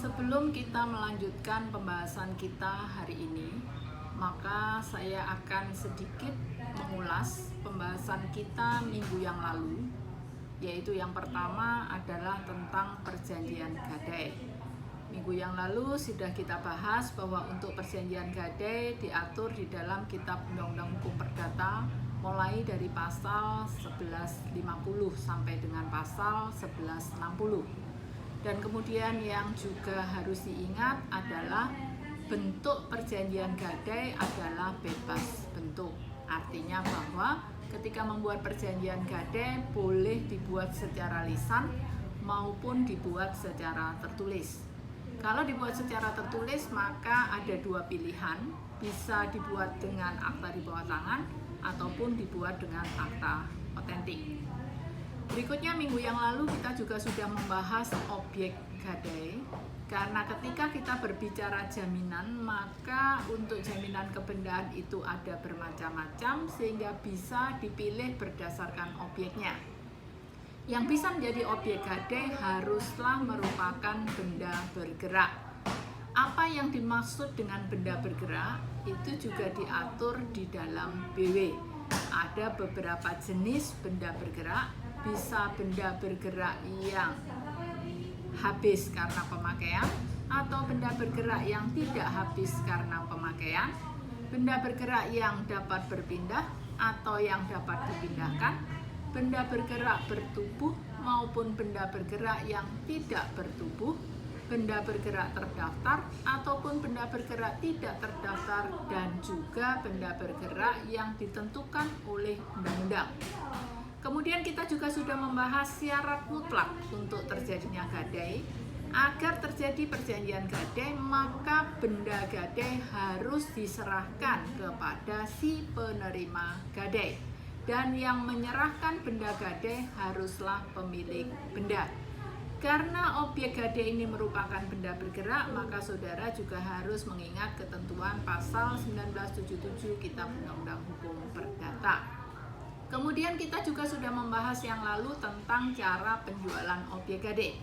Sebelum kita melanjutkan pembahasan kita hari ini, maka saya akan sedikit mengulas pembahasan kita minggu yang lalu, yaitu yang pertama adalah tentang perjanjian gadai. Minggu yang lalu sudah kita bahas bahwa untuk perjanjian gadai diatur di dalam Kitab Undang-Undang Hukum Perdata mulai dari pasal 1150 sampai dengan pasal 1160. Dan kemudian yang juga harus diingat adalah bentuk perjanjian gadai adalah bebas bentuk. Artinya bahwa ketika membuat perjanjian gadai boleh dibuat secara lisan maupun dibuat secara tertulis. Kalau dibuat secara tertulis maka ada dua pilihan, bisa dibuat dengan akta di bawah tangan ataupun dibuat dengan akta otentik. Berikutnya minggu yang lalu kita juga sudah membahas objek gadai, karena ketika kita berbicara jaminan maka untuk jaminan kebendaan itu ada bermacam-macam sehingga bisa dipilih berdasarkan objeknya. Yang bisa menjadi objek gadai haruslah merupakan benda bergerak. Apa yang dimaksud dengan benda bergerak itu juga diatur di dalam BW. Ada beberapa jenis benda bergerak, bisa benda bergerak yang habis karena pemakaian atau benda bergerak yang tidak habis karena pemakaian, benda bergerak yang dapat berpindah atau yang dapat dipindahkan, benda bergerak bertubuh maupun benda bergerak yang tidak bertubuh, benda bergerak terdaftar ataupun benda bergerak tidak terdaftar, dan juga benda bergerak yang ditentukan oleh undang-undang. Kemudian kita juga sudah membahas syarat mutlak untuk terjadinya gadai. Agar terjadi perjanjian gadai, maka benda gadai harus diserahkan kepada si penerima gadai. Dan yang menyerahkan benda gadai haruslah pemilik benda. Karena objek gadai ini merupakan benda bergerak, maka saudara juga harus mengingat ketentuan pasal 1977 Kitab Undang-Undang Hukum Perdata. Kemudian kita juga sudah membahas yang lalu tentang cara penjualan objek gadai.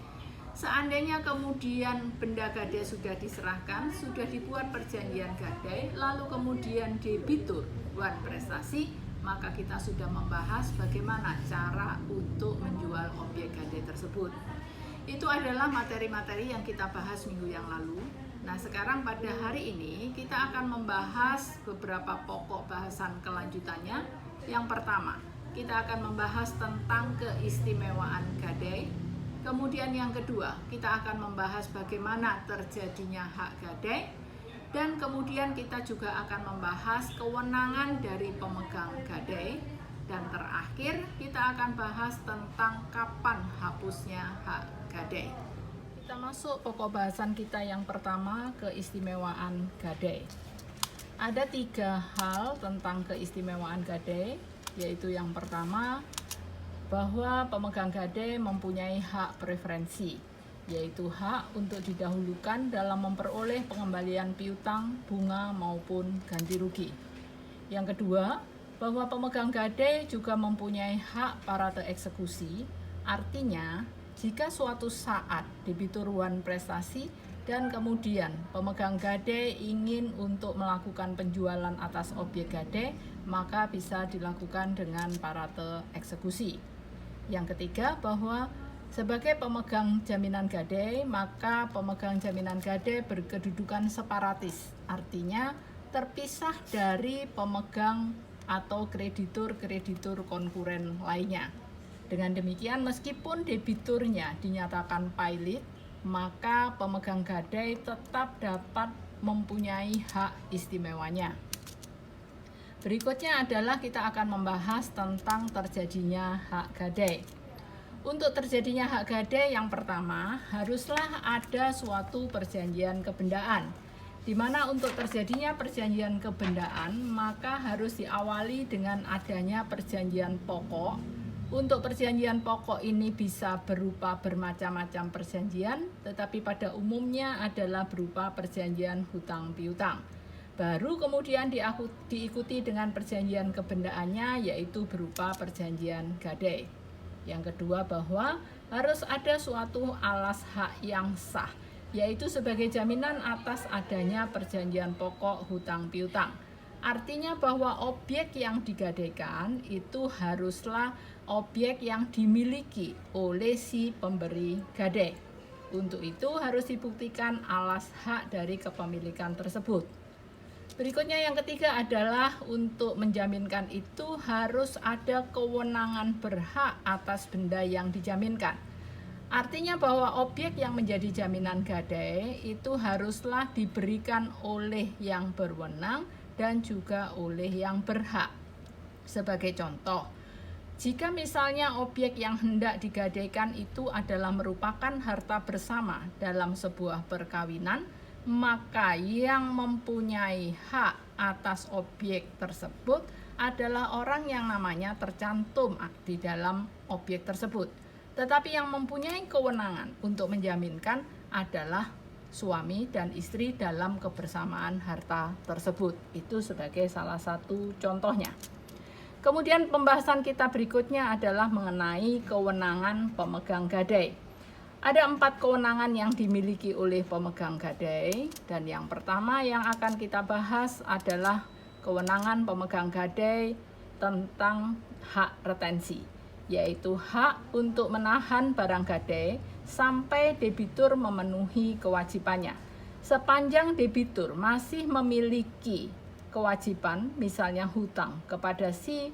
Seandainya kemudian benda gadai sudah diserahkan, sudah dibuat perjanjian gadai, lalu kemudian debitur wan prestasi, maka kita sudah membahas bagaimana cara untuk menjual objek gadai tersebut. Itu adalah materi-materi yang kita bahas minggu yang lalu. Nah, sekarang pada hari ini kita akan membahas beberapa pokok bahasan kelanjutannya. Yang pertama, kita akan membahas tentang keistimewaan gadai. Kemudian yang kedua, kita akan membahas bagaimana terjadinya hak gadai. Dan kemudian kita juga akan membahas kewenangan dari pemegang gadai. Dan terakhir, kita akan bahas tentang kapan hapusnya hak gadai. Kita masuk pokok bahasan kita yang pertama, keistimewaan gadai. Ada 3 hal tentang keistimewaan gadai, yaitu yang pertama, bahwa pemegang gadai mempunyai hak preferensi, yaitu hak untuk didahulukan dalam memperoleh pengembalian piutang, bunga maupun ganti rugi. Yang kedua, bahwa pemegang gadai juga mempunyai hak parate eksekusi, artinya jika suatu saat debitur wan prestasi dan kemudian pemegang gadai ingin untuk melakukan penjualan atas objek gadai, maka bisa dilakukan dengan parate eksekusi. Yang ketiga, bahwa sebagai pemegang jaminan gadai, maka pemegang jaminan gadai berkedudukan separatis, artinya terpisah dari pemegang atau kreditur-kreditur konkuren lainnya. Dengan demikian, meskipun debiturnya dinyatakan pailit, maka pemegang gadai tetap dapat mempunyai hak istimewanya. Berikutnya adalah kita akan membahas tentang terjadinya hak gadai. Untuk terjadinya hak gadai, yang pertama haruslah ada suatu perjanjian kebendaan, di mana untuk terjadinya perjanjian kebendaan maka harus diawali dengan adanya perjanjian pokok. Untuk perjanjian pokok ini bisa berupa bermacam-macam perjanjian, tetapi pada umumnya adalah berupa perjanjian hutang piutang. Baru kemudian diikuti dengan perjanjian kebendaannya, yaitu berupa perjanjian gadai. Yang kedua, bahwa harus ada suatu alas hak yang sah, yaitu sebagai jaminan atas adanya perjanjian pokok hutang piutang. Artinya bahwa objek yang digadaikan itu haruslah objek yang dimiliki oleh si pemberi gadai. Untuk itu harus dibuktikan alas hak dari kepemilikan tersebut. Berikutnya yang ketiga adalah untuk menjaminkan itu harus ada kewenangan berhak atas benda yang dijaminkan. Artinya bahwa objek yang menjadi jaminan gadai itu haruslah diberikan oleh yang berwenang dan juga oleh yang berhak. Sebagai contoh, jika misalnya objek yang hendak digadaikan itu adalah merupakan harta bersama dalam sebuah perkawinan, maka yang mempunyai hak atas objek tersebut adalah orang yang namanya tercantum di dalam objek tersebut. Tetapi yang mempunyai kewenangan untuk menjaminkan adalah suami dan istri dalam kebersamaan harta tersebut. Itu sebagai salah satu contohnya. Kemudian pembahasan kita berikutnya adalah mengenai kewenangan pemegang gadai. Ada 4 kewenangan yang dimiliki oleh pemegang gadai, dan yang pertama yang akan kita bahas adalah kewenangan pemegang gadai tentang hak retensi, yaitu hak untuk menahan barang gadai sampai debitur memenuhi kewajibannya. Sepanjang debitur masih memiliki kewajiban, misalnya hutang kepada si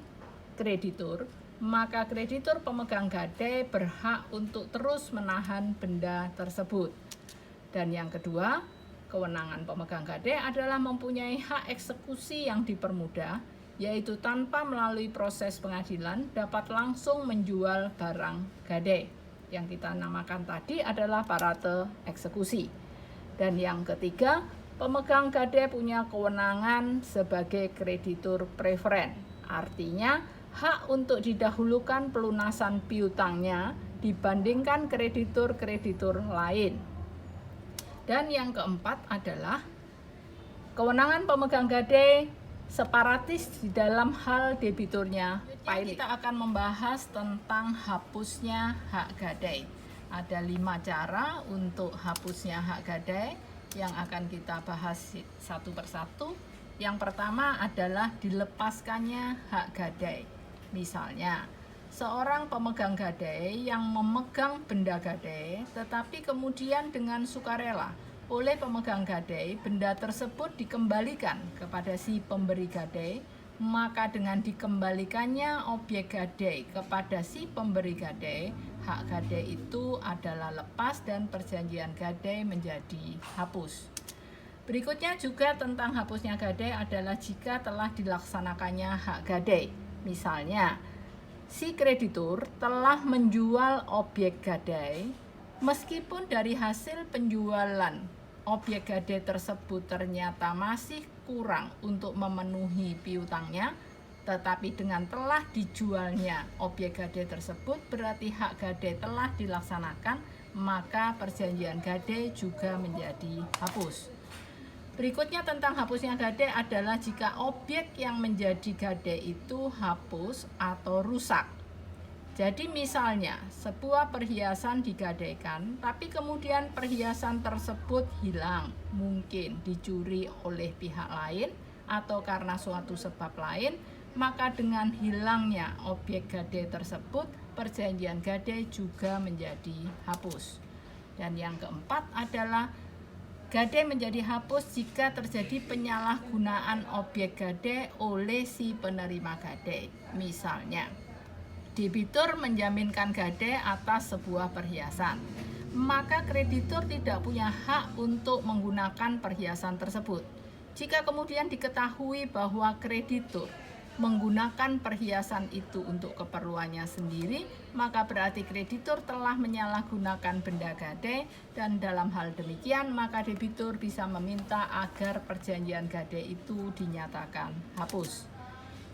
kreditur, maka kreditur pemegang gadai berhak untuk terus menahan benda tersebut. Dan yang kedua, kewenangan pemegang gadai adalah mempunyai hak eksekusi yang dipermudah, yaitu tanpa melalui proses pengadilan dapat langsung menjual barang gadai. Yang kita namakan tadi adalah parate eksekusi. Dan yang ketiga, pemegang gadai punya kewenangan sebagai kreditur preferen. Artinya, hak untuk didahulukan pelunasan piutangnya dibandingkan kreditur-kreditur lain. Dan yang keempat adalah kewenangan pemegang gadai separatis di dalam hal debiturnya. Kita akan membahas tentang hapusnya hak gadai. Ada 5 cara untuk hapusnya hak gadai yang akan kita bahas satu persatu. Yang pertama adalah dilepaskannya hak gadai. Misalnya, seorang pemegang gadai yang memegang benda gadai, tetapi kemudian dengan sukarela oleh pemegang gadai, benda tersebut dikembalikan kepada si pemberi gadai, maka dengan dikembalikannya objek gadai kepada si pemberi gadai, hak gadai itu adalah lepas dan perjanjian gadai menjadi hapus. Berikutnya juga tentang hapusnya gadai adalah jika telah dilaksanakannya hak gadai. Misalnya, si kreditur telah menjual objek gadai, meskipun dari hasil penjualan objek gadai tersebut ternyata masih kurang untuk memenuhi piutangnya, tetapi dengan telah dijualnya objek gadai tersebut berarti hak gadai telah dilaksanakan, maka perjanjian gadai juga menjadi hapus. Berikutnya tentang hapusnya gadai adalah jika objek yang menjadi gadai itu hapus atau rusak. Jadi misalnya sebuah perhiasan digadaikan, tapi kemudian perhiasan tersebut hilang, mungkin dicuri oleh pihak lain atau karena suatu sebab lain, maka dengan hilangnya objek gadai tersebut, perjanjian gadai juga menjadi hapus. Dan yang keempat adalah gadai menjadi hapus jika terjadi penyalahgunaan objek gadai oleh si penerima gadai. Misalnya, debitur menjaminkan gadai atas sebuah perhiasan, maka kreditur tidak punya hak untuk menggunakan perhiasan tersebut. Jika kemudian diketahui bahwa kreditur menggunakan perhiasan itu untuk keperluannya sendiri, maka berarti kreditur telah menyalahgunakan benda gadai, dan dalam hal demikian maka debitur bisa meminta agar perjanjian gadai itu dinyatakan hapus.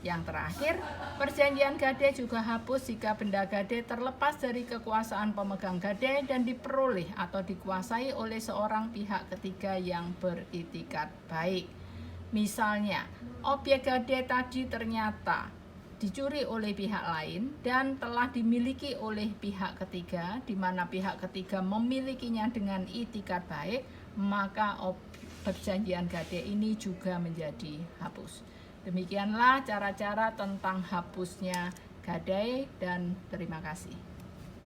Yang terakhir, perjanjian gadai juga hapus jika benda gadai terlepas dari kekuasaan pemegang gadai dan diperoleh atau dikuasai oleh seorang pihak ketiga yang beritikat baik. Misalnya, objek gadai tadi ternyata dicuri oleh pihak lain dan telah dimiliki oleh pihak ketiga, di mana pihak ketiga memilikinya dengan itikat baik, maka perjanjian gadai ini juga menjadi hapus. Demikianlah cara-cara tentang hapusnya gadai, dan terima kasih.